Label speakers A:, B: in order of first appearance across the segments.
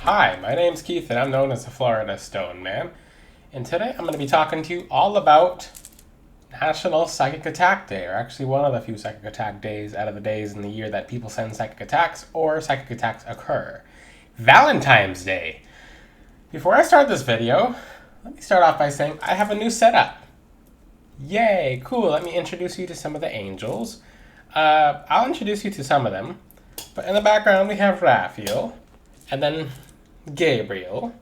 A: Hi, my name's Keith and I'm known as the Florida Stone Man. And today I'm going to be talking to you all about National Psychic Attack Day, or actually one of the few psychic attack days out of the days in the year that people send psychic attacks or psychic attacks occur. Valentine's Day. Before I start this video, let me start off by saying I have a new setup. Yay, cool. Let me introduce you to some of the angels. I'll introduce you to some of them. But in the background we have Raphael, and then Gabriel,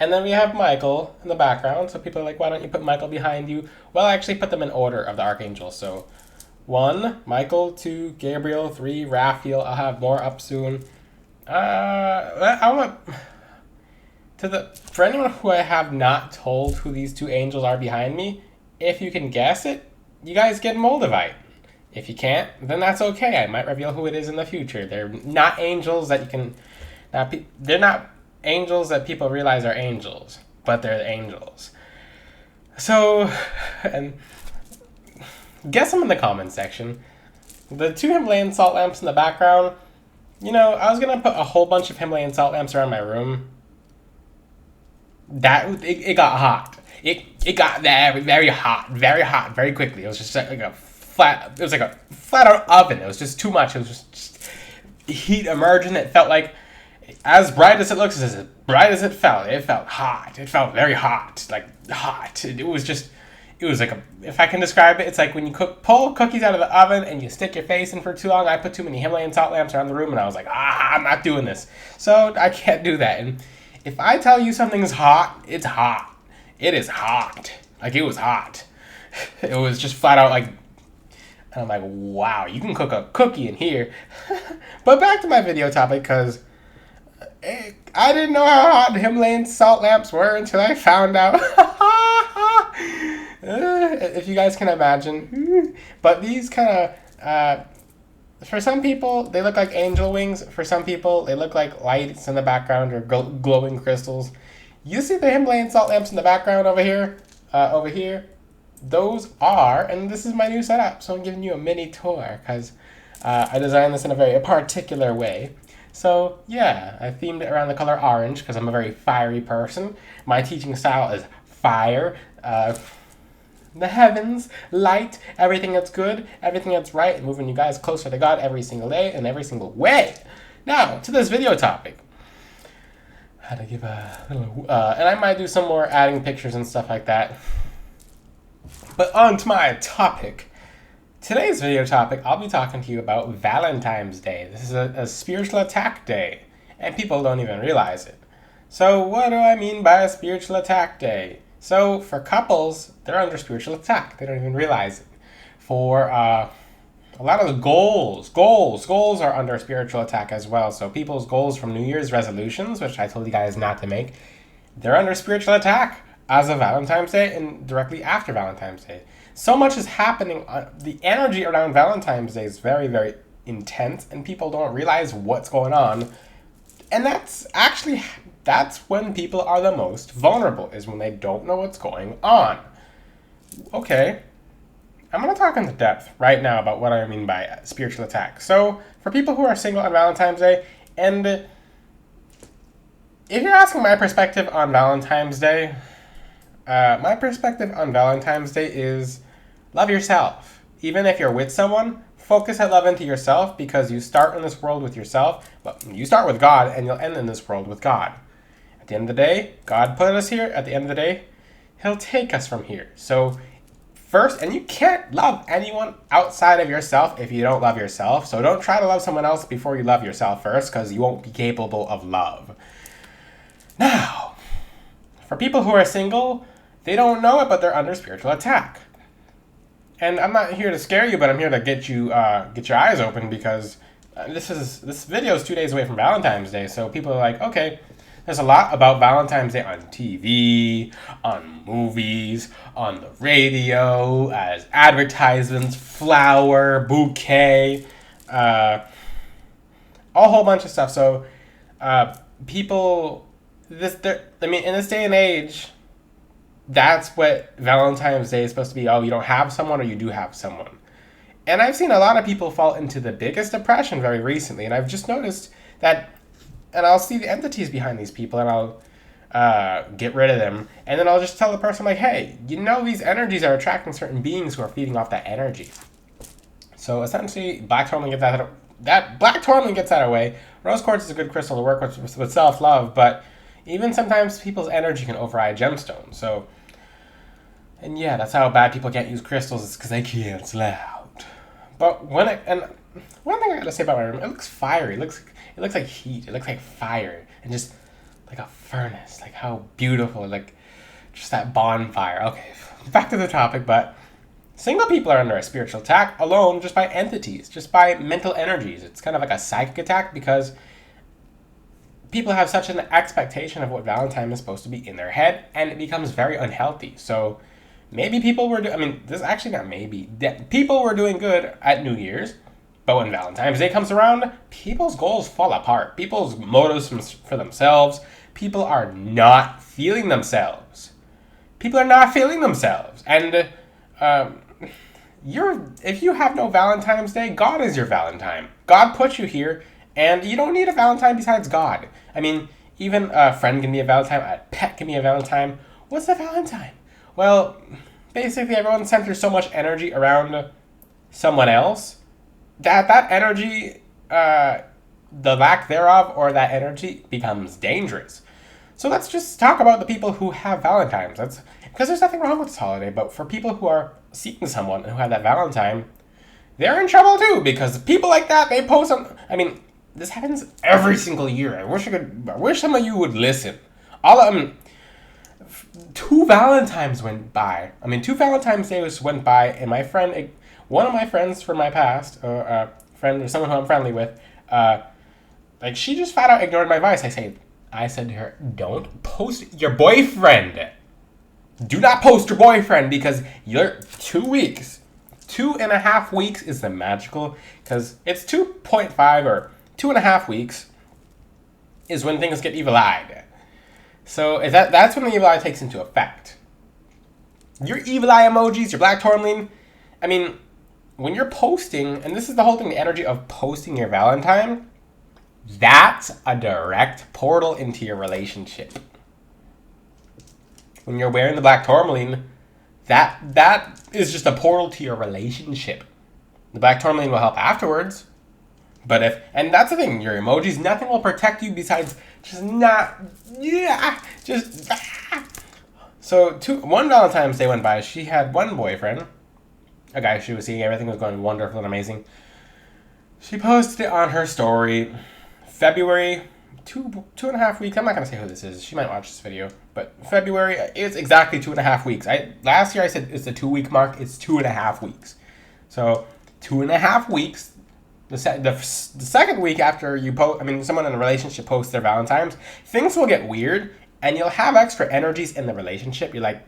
A: and then we have Michael in the background. So people are like, why don't you put Michael behind you? Well, I actually put them in order of the archangels. So 1, Michael, 2, Gabriel, 3, Raphael. I'll have more up soon. For anyone who I have not told who these 2 angels are behind me, if you can guess it, you guys get Moldavite. If you can't, then that's okay. I might reveal who it is in the future. They're not angels that you can... They're not angels that people realize are angels, but they're angels. So, and guess them in the comments section. The 2 Himalayan salt lamps in the background, I was going to put a whole bunch of Himalayan salt lamps around my room. It got hot. It got very, very hot, very quickly. It was just like a flat out oven. It was just too much. It was just heat emerging. It felt like, as bright as it looks, as bright as it felt hot. It felt very hot, like hot. It was like if I can describe it, it's like when you pull cookies out of the oven and you stick your face in for too long. I put too many Himalayan salt lamps around the room and I was like, I'm not doing this. So I can't do that. And if I tell you something's hot, it's hot. It is hot. Like, it was hot. It was just flat out like, and I'm like, wow, you can cook a cookie in here. But back to my video topic, because I didn't know how hot Himalayan salt lamps were until I found out. If you guys can imagine. But these kind of, for some people, they look like angel wings. For some people, they look like lights in the background or glowing crystals. You see the Himalayan salt lamps in the background over here? Those are, and this is my new setup, so I'm giving you a mini tour, because I designed this in a very particular way. So, yeah, I themed it around the color orange, because I'm a very fiery person. My teaching style is fire, the heavens, light, everything that's good, everything that's right, and moving you guys closer to God every single day in every single way. Now, to this video topic. How to give a little, and I might do some more adding pictures and stuff like that. But on to my topic. Today's video topic, I'll be talking to you about Valentine's Day. This is a spiritual attack day, and people don't even realize it. So what do I mean by a spiritual attack day? So for couples, they're under spiritual attack. They don't even realize it. For a lot of the goals are under spiritual attack as well. So people's goals from New Year's resolutions, which I told you guys not to make, they're under spiritual attack as of Valentine's Day and directly after Valentine's Day. So much is happening. The energy around Valentine's Day is very, very intense, and people don't realize what's going on. And that's when people are the most vulnerable, is when they don't know what's going on. Okay. I'm going to talk into depth right now about what I mean by spiritual attack. So, for people who are single on Valentine's Day, and if you're asking my perspective on Valentine's Day, my perspective on Valentine's Day is love yourself. Even if you're with someone, focus that love into yourself, because you start in this world with yourself. Well, you start with God, and you'll end in this world with God. At the end of the day, God put us here. At the end of the day, He'll take us from here. So, first, and you can't love anyone outside of yourself if you don't love yourself. So don't try to love someone else before you love yourself first, because you won't be capable of love. Now, for people who are single, they don't know it, but they're under spiritual attack. And I'm not here to scare you, but I'm here to get your eyes open, because this video is 2 days away from Valentine's Day. So people are like, okay, there's a lot about Valentine's Day on TV, on movies, on the radio, as advertisements, flower, bouquet, a whole bunch of stuff. So in this day and age, that's what Valentine's Day is supposed to be. Oh, you don't have someone, or you do have someone. And I've seen a lot of people fall into the biggest depression very recently, and I've just noticed that and I'll see the entities behind these people, and I'll get rid of them, and then I'll just tell the person like, hey, these energies are attracting certain beings who are feeding off that energy. So essentially, black tourmaline gets out of the way. Rose quartz is a good crystal to work with self-love, but even sometimes people's energy can override gemstones. So, and yeah, that's how bad people can't use crystals, is because they cancel out. But one thing I gotta say about my room, it looks fiery. It looks like heat. It looks like fire, and just like a furnace. Like how beautiful. Like just that bonfire. Okay, back to the topic. But single people are under a spiritual attack alone, just by entities, just by mental energies. It's kind of like a psychic attack because people have such an expectation of what Valentine is supposed to be in their head, and it becomes very unhealthy. So maybe people were people were doing good at New Year's, but when Valentine's Day comes around, people's goals fall apart. People's motives for themselves, people are not feeling themselves. And if you have no Valentine's Day, God is your Valentine. God put you here, and you don't need a Valentine besides God. I mean, even a friend can be a Valentine, a pet can be a Valentine. What's a Valentine? Well, basically everyone centers so much energy around someone else that energy, the lack thereof, or that energy becomes dangerous. So let's just talk about the people who have Valentines. Because there's nothing wrong with this holiday, but for people who are seeking someone and who have that Valentine, they're in trouble too, because people like that, they post on, this happens every single year. I wish some of you would listen. All of them, 2 Valentines went by. 2 Valentine's Days went by, and one of my friends from my past, friend or someone who I'm friendly with, she just flat out ignored my advice. I said to her, don't post your boyfriend. Do not post your boyfriend, because you're 2 weeks. 2.5 weeks is the magical, because it's 2.5 or 2.5 weeks is when things get evil-eyed. So that's when the evil eye takes into effect. Your evil eye emojis, your black tourmaline, when you're posting, and this is the whole thing, the energy of posting your Valentine, that's a direct portal into your relationship. When you're wearing the black tourmaline, that is just a portal to your relationship. The black tourmaline will help afterwards, and that's the thing, your emojis, nothing will protect you besides So one Valentine's Day went by, she had one boyfriend, a guy she was seeing, everything was going wonderful and amazing. She posted it on her story, February, 2.5 weeks. I'm not going to say who this is. She might watch this video. But February, it's exactly 2.5 weeks. Last year I said it's the 2-week mark. It's 2.5 weeks. So 2.5 weeks. The second week after you someone in a relationship posts their Valentine's, things will get weird, and you'll have extra energies in the relationship. You're like,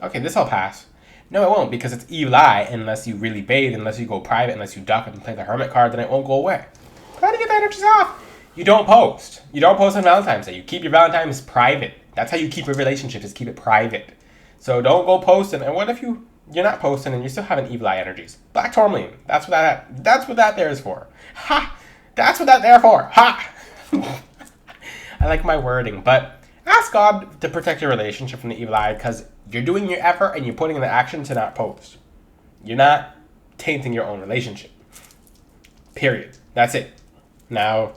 A: okay, this will pass. No, it won't, because it's evil eye unless you really bathe, unless you go private, unless you duck and play the hermit card, then it won't go away. Try to get the energies off. You don't post. You don't post on Valentine's Day. You keep your Valentine's private. That's how you keep a relationship, is keep it private. So don't go posting. And what if you're not posting and you're still having evil eye energies? Black tourmaline. That's what that there is for. Ha! That's what that there for. Ha! I like my wording, but ask God to protect your relationship from the evil eye, because you're doing your effort and you're putting in the action to not post. You're not tainting your own relationship. Period. That's it. Now,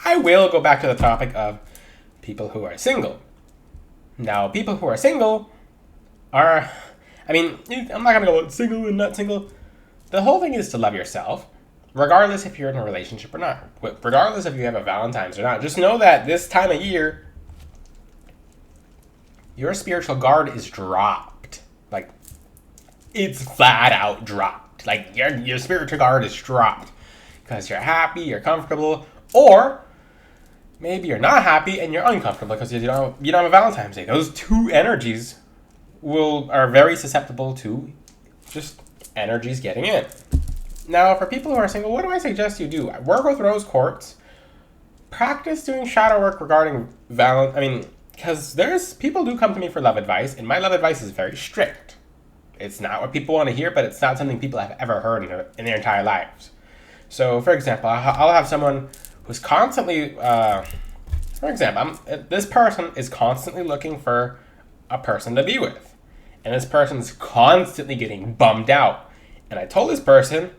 A: I will go back to the topic of people who are single. Now, people who are single are, I'm not going to go single and not single. The whole thing is to love yourself, regardless if you're in a relationship or not. Regardless if you have a Valentine's or not. Just know that this time of year, your spiritual guard is dropped. Like, it's flat out dropped. Like, your spiritual guard is dropped. Because you're happy, you're comfortable, or maybe you're not happy and you're uncomfortable because you don't have a Valentine's Day. Those two energies are very susceptible to just energies getting in. Now, for people who are single, what do I suggest you do? Work with rose quartz. Practice doing shadow work regarding because people do come to me for love advice, and my love advice is very strict. It's not what people want to hear, but it's not something people have ever heard in their entire lives. So, for example, I'll have someone who's constantly, for example, this person is constantly looking for a person to be with. And this person's constantly getting bummed out. And I told this person,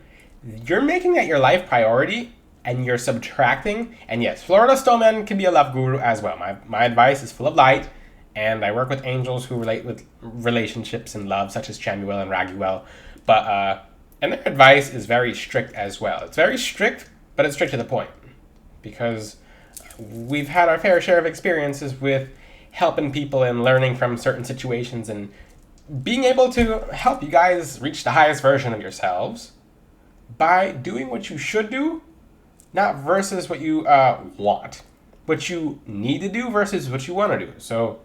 A: you're making that your life priority and you're subtracting. And yes, Florida Stoneman can be a love guru as well. My advice is full of light. And I work with angels who relate with relationships and love, such as Chamuel and Raguel. But, and their advice is very strict as well. It's very strict, but it's strict to the point. Because we've had our fair share of experiences with helping people and learning from certain situations and being able to help you guys reach the highest version of yourselves by doing what you should do, not versus what you want. What you need to do versus what you want to do. So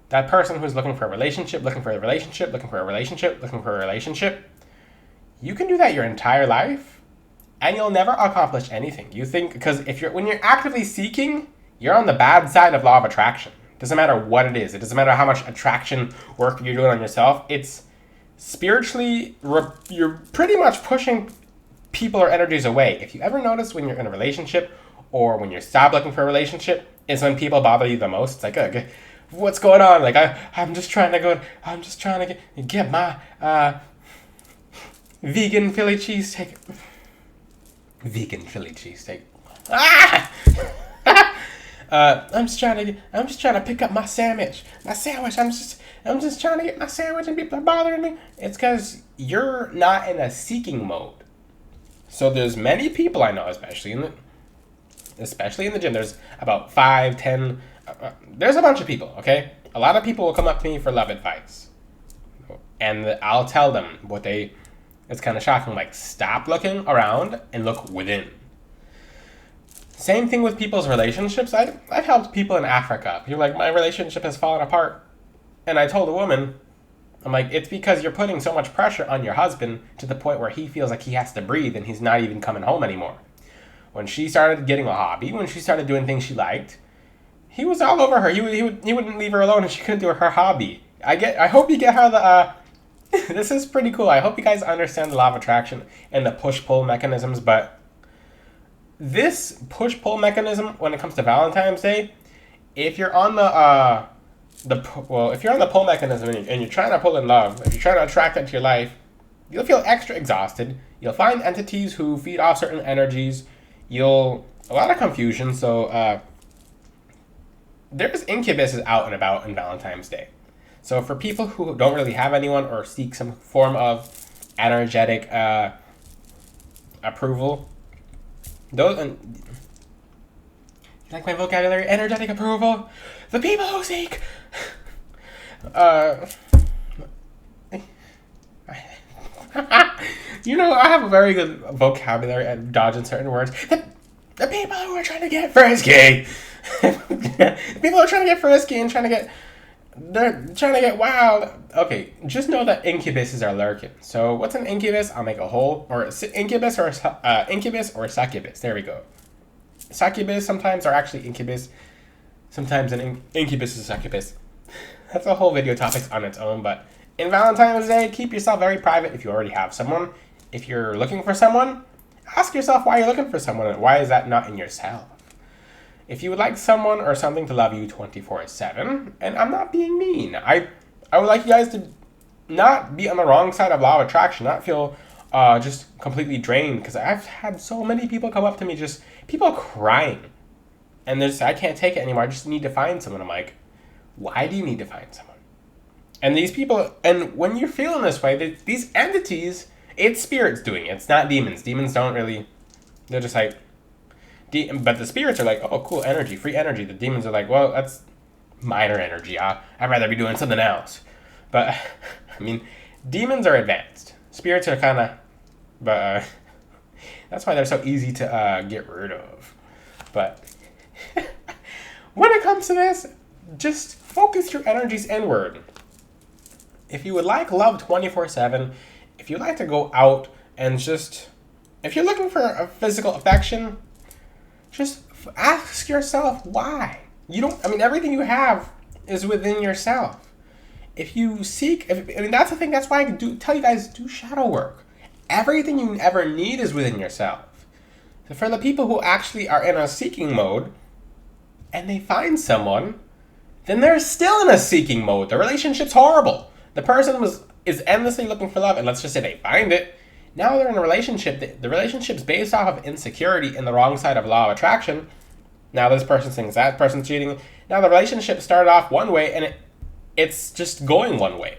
A: that person who's looking for a relationship, looking for a relationship, looking for a relationship, looking for a relationship, you can do that your entire life and you'll never accomplish anything. You think, because when you're actively seeking, you're on the bad side of law of attraction. Doesn't matter what it is. It doesn't matter how much attraction work you're doing on yourself. It's spiritually, you're pretty much pushing people or energies away. If you ever notice when you're in a relationship or when you stop looking for a relationship, is when people bother you the most. It's like, okay, what's going on? Like, I'm just trying to get my vegan Philly cheesesteak. Vegan Philly cheesesteak. Ah! I'm just trying to pick up my sandwich. I'm just trying to get my sandwich and people are bothering me. It's because you're not in a seeking mode. So there's many people I know, especially in the gym. There's about 5, 10. There's a bunch of people. Okay, a lot of people will come up to me for love advice, and I'll tell them what they. It's kind of shocking. Like, stop looking around and look within. Same thing with people's relationships. I've helped people in Africa. You're like, my relationship has fallen apart. And I told a woman, I'm like, it's because you're putting so much pressure on your husband to the point where he feels like he has to breathe and he's not even coming home anymore. When she started getting a hobby, when she started doing things she liked, he was all over her. He wouldn't leave her alone and she couldn't do her hobby. I hope you get how the... this is pretty cool. I hope you guys understand the law of attraction and the push-pull mechanisms, but this push-pull mechanism, when it comes to Valentine's Day, if you're on if you're on the pull mechanism and you're trying to pull in love, if you're trying to attract into your life, you'll feel extra exhausted. You'll find entities who feed off certain energies. A lot of confusion. So there's incubuses out and about in Valentine's Day. So for people who don't really have anyone or seek some form of energetic approval, you like my vocabulary? Energetic approval? The people who seek... I have a very good vocabulary at dodging certain words. The people who are trying to get frisky. People are trying to get frisky and they're trying to get wild. Okay, just know that incubuses are lurking. So what's an incubus? I'll make a whole, or incubus or succubus. There we go. Succubus sometimes are actually incubus. Sometimes an incubus is a succubus. That's a whole video topic on its own, but in Valentine's Day, keep yourself very private if you already have someone. If you're looking for someone, ask yourself why you're looking for someone and why is that not in yourself. If you would like someone or something to love you 24/7, and I'm not being mean, I would like you guys to not be on the wrong side of law of attraction, not feel just completely drained, because I've had so many people come up to me, just people crying, and I can't take it anymore, I just need to find someone. I'm like, why do you need to find someone? And these people, and when you're feeling this way, these entities, it's spirits doing it, it's not demons. Demons don't really, they're just like, but the spirits are like, oh, cool energy, free energy. The demons are like, well, that's minor energy. I'd rather be doing something else. But, I mean, demons are advanced. Spirits are kind of, but that's why they're so easy to get rid of. But when it comes to this, just focus your energies inward. If you would like love 24/7, if you'd like to go out and if you're looking for a physical affection, just ask yourself why. Everything you have is within yourself. If you seek, that's the thing, that's why I tell you guys, do shadow work. Everything you ever need is within yourself. For the people who actually are in a seeking mode and they find someone, then they're still in a seeking mode. The relationship's horrible. The person is endlessly looking for love, and let's just say they find it. Now they're in a relationship. The relationship's based off of insecurity and the wrong side of law of attraction. Now this person thinks that person's cheating. Now the relationship started off one way, and it's just going one way.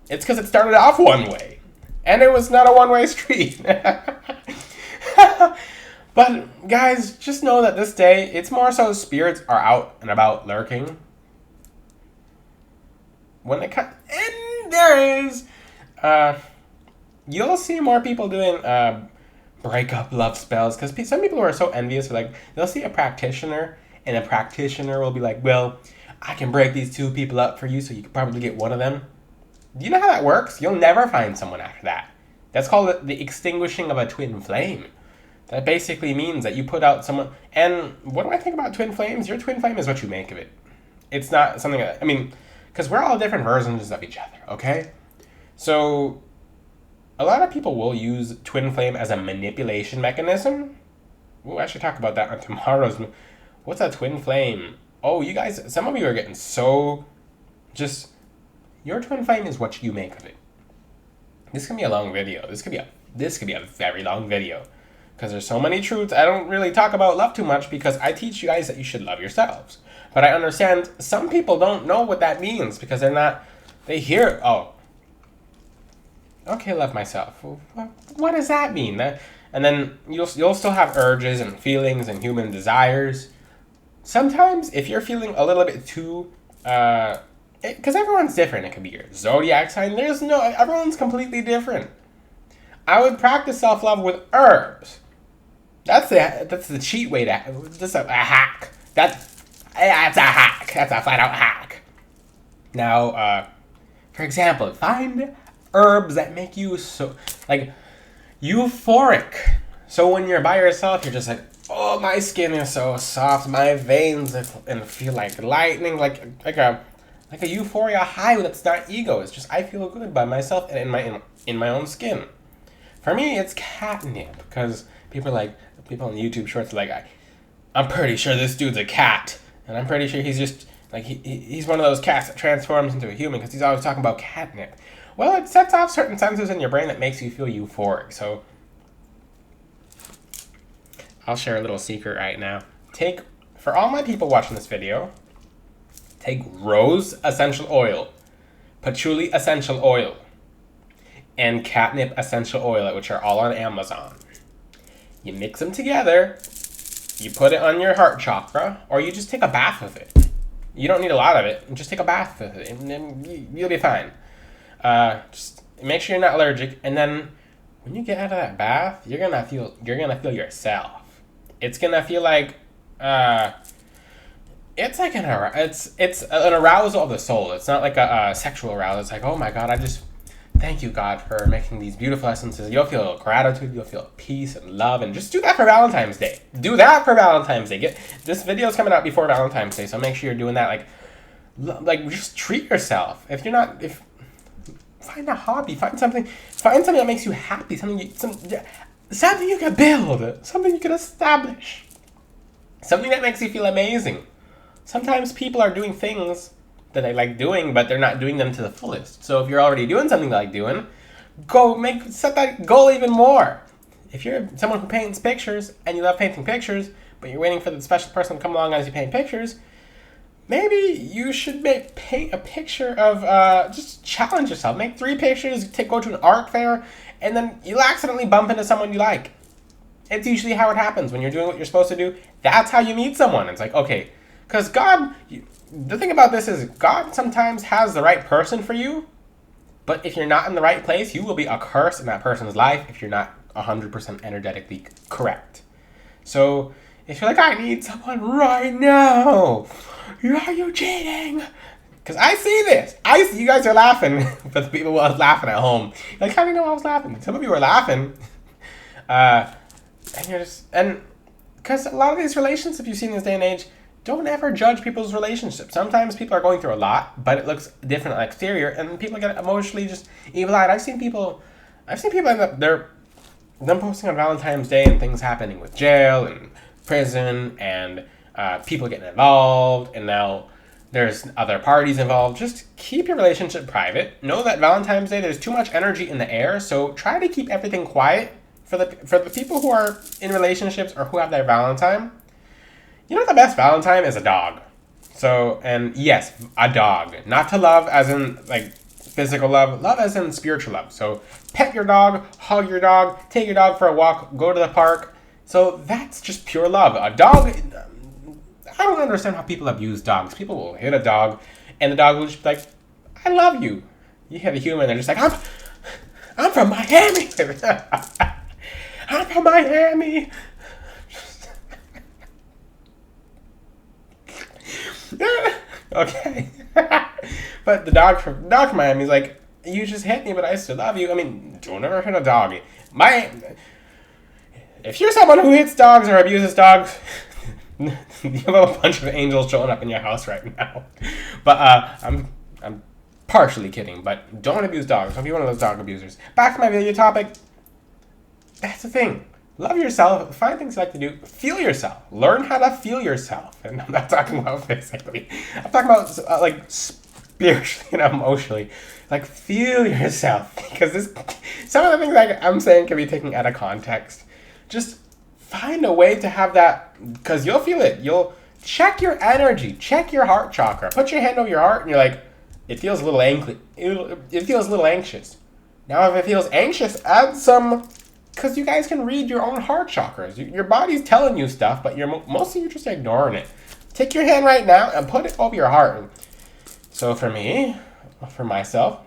A: It's because it started off one way. And it was not a one-way street. But guys, just know that this day, it's more so spirits are out and about lurking. When it comes, and there is, you'll see more people doing breakup love spells, because some people are so envious. Like, they'll see a practitioner, and a practitioner will be like, well, I can break these two people up for you, so you can probably get one of them. Do you know how that works? You'll never find someone after that. That's called the extinguishing of a twin flame. That basically means that you put out someone. And what do I think about twin flames? Your twin flame is what you make of it. It's not something that, I mean, because we're all different versions of each other, okay? So a lot of people will use twin flame as a manipulation mechanism. Ooh, I should talk about that on tomorrow's. What's a twin flame? Oh, you guys, some of you are getting so just, your twin flame is what you make of it. This can be a long video. This could be a very long video. Because there's so many truths. I don't really talk about love too much because I teach you guys that you should love yourselves. But I understand some people don't know what that means because they hear, oh, okay, love myself. What does that mean? And then you'll still have urges and feelings and human desires. Sometimes if you're feeling a little bit too, because everyone's different. It could be your zodiac sign. Everyone's completely different. I would practice self-love with herbs. That's the cheat way to. That's a hack. That's a hack. That's a flat-out hack. Now, for example, find herbs that make you so like euphoric. So when you're by yourself, you're just like, oh, my skin is so soft, my veins and feel like lightning, like a euphoria high that's not ego. It's just I feel good by myself and in my own skin. For me, it's catnip, because people on YouTube shorts are like, I'm pretty sure this dude's a cat, and I'm pretty sure he's just like he's one of those cats that transforms into a human because he's always talking about catnip. Well, it sets off certain sensors in your brain that makes you feel euphoric. So I'll share a little secret right now. For all my people watching this video, take rose essential oil, patchouli essential oil, and catnip essential oil, which are all on Amazon. You mix them together, you put it on your heart chakra, or you just take a bath with it. You don't need a lot of it, just take a bath with it, and then you'll be fine. Just make sure you're not allergic, and then when you get out of that bath, you're gonna feel yourself. It's gonna feel like it's like it's an arousal of the soul. It's not like a sexual arousal. It's like, oh my God, thank you, God, for making these beautiful essences. You'll feel gratitude, you'll feel peace and love, and just do that for Valentine's Day. Do that for Valentine's Day. This video is coming out before Valentine's Day, so make sure you're doing that. Like just treat yourself. Find a hobby, find something that makes you happy, something you can build, something you can establish, something that makes you feel amazing. Sometimes people are doing things that they like doing, but they're not doing them to the fullest. So if you're already doing something they like doing, set that goal even more. If you're someone who paints pictures and you love painting pictures, but you're waiting for the special person to come along as you paint pictures, maybe you should paint a picture of, just challenge yourself. Make 3 pictures, go to an art fair, and then you'll accidentally bump into someone you like. It's usually how it happens when you're doing what you're supposed to do. That's how you meet someone. It's like, okay, because the thing about this is God sometimes has the right person for you, but if you're not in the right place, you will be a curse in that person's life if you're not 100% energetically correct. So if you're like, I need someone right now, are you cheating? Because I see this. You guys are laughing, but the people who was laughing at home, like, how do you know I was laughing? Some of you are laughing. And because a lot of these relationships you see in this day and age, don't ever judge people's relationships. Sometimes people are going through a lot, but it looks different on the exterior, and people get emotionally just evil-eyed. I've seen people end up, them posting on Valentine's Day and things happening with jail and prison and people getting involved, and now there's other parties involved. Just keep your relationship private. Know that Valentine's Day, there's too much energy in the air, so try to keep everything quiet. For the people who are in relationships or who have their Valentine, you know the best Valentine is a dog. So, and yes, a dog. Not to love as in like physical love, love as in spiritual love. So pet your dog, hug your dog, take your dog for a walk, go to the park. So that's just pure love. A dog, I don't understand how people abuse dogs. People will hit a dog and the dog will just be like, I love you. You hit a human, they're just like, I'm from Miami. I'm from Miami. Okay. But the dog from Miami is like, you just hit me, but I still love you. I mean, don't ever hit a dog. If you're someone who hits dogs or abuses dogs, you have a bunch of angels showing up in your house right now. But I'm partially kidding, but don't abuse dogs. Don't be one of those dog abusers. Back to my video topic. That's the thing. Love yourself. Find things you like to do. Feel yourself. Learn how to feel yourself. And I'm not talking about physically. I'm talking about like spiritually and emotionally. Like feel yourself. Because some of the things I'm saying can be taken out of context. Just find a way to have that. Because you'll feel it. You'll check your energy. Check your heart chakra. Put your hand over your heart and you're like, it feels a little it feels a little anxious. Now if it feels anxious, add some. Because you guys can read your own heart chakras. Your body's telling you stuff, but mostly you're just ignoring it. Take your hand right now and put it over your heart. So for me, for myself,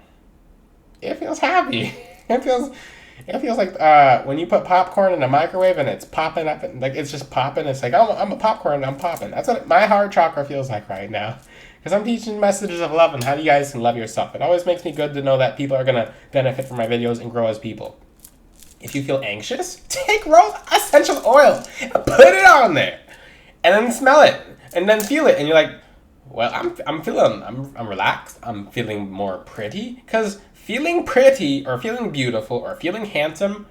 A: it feels happy. It feels like when you put popcorn in a microwave and it's popping up, and like it's just popping. It's like, I'm a popcorn, I'm popping. That's what my heart chakra feels like right now. Because I'm teaching messages of love and how you guys can love yourself. It always makes me good to know that people are going to benefit from my videos and grow as people. If you feel anxious, take rose essential oil and put it on there, and then smell it, and then feel it, and you're like, well, I'm relaxed. I'm feeling more pretty. Because feeling pretty or feeling beautiful or feeling handsome,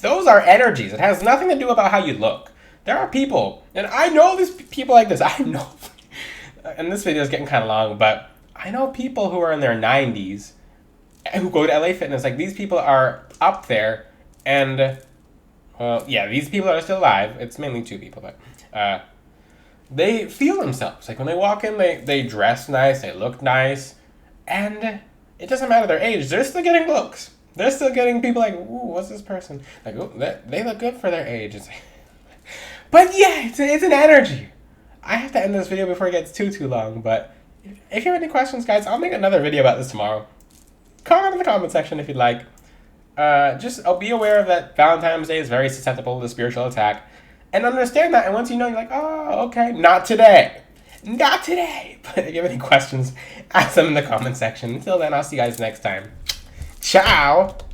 A: those are energies. It has nothing to do about how you look. There are people, and I know these people like this. I know, and this video is getting kind of long, but I know people who are in their 90s who go to LA Fitness. Like these people are up there. And, well, yeah, these people are still alive. It's mainly two people, but they feel themselves. Like when they walk in, they dress nice, they look nice, and it doesn't matter their age. They're still getting looks. They're still getting people like, ooh, what's this person? Like, oh, they look good for their age. But yeah, it's an energy. I have to end this video before it gets too long, but if you have any questions, guys, I'll make another video about this tomorrow. Comment in the comment section if you'd like. I'll be aware that Valentine's Day is very susceptible to spiritual attack, and understand that. And once you know, you're like, oh, okay, not today. But if you have any questions, ask them in the comment section. Until then, I'll see you guys next time. Ciao.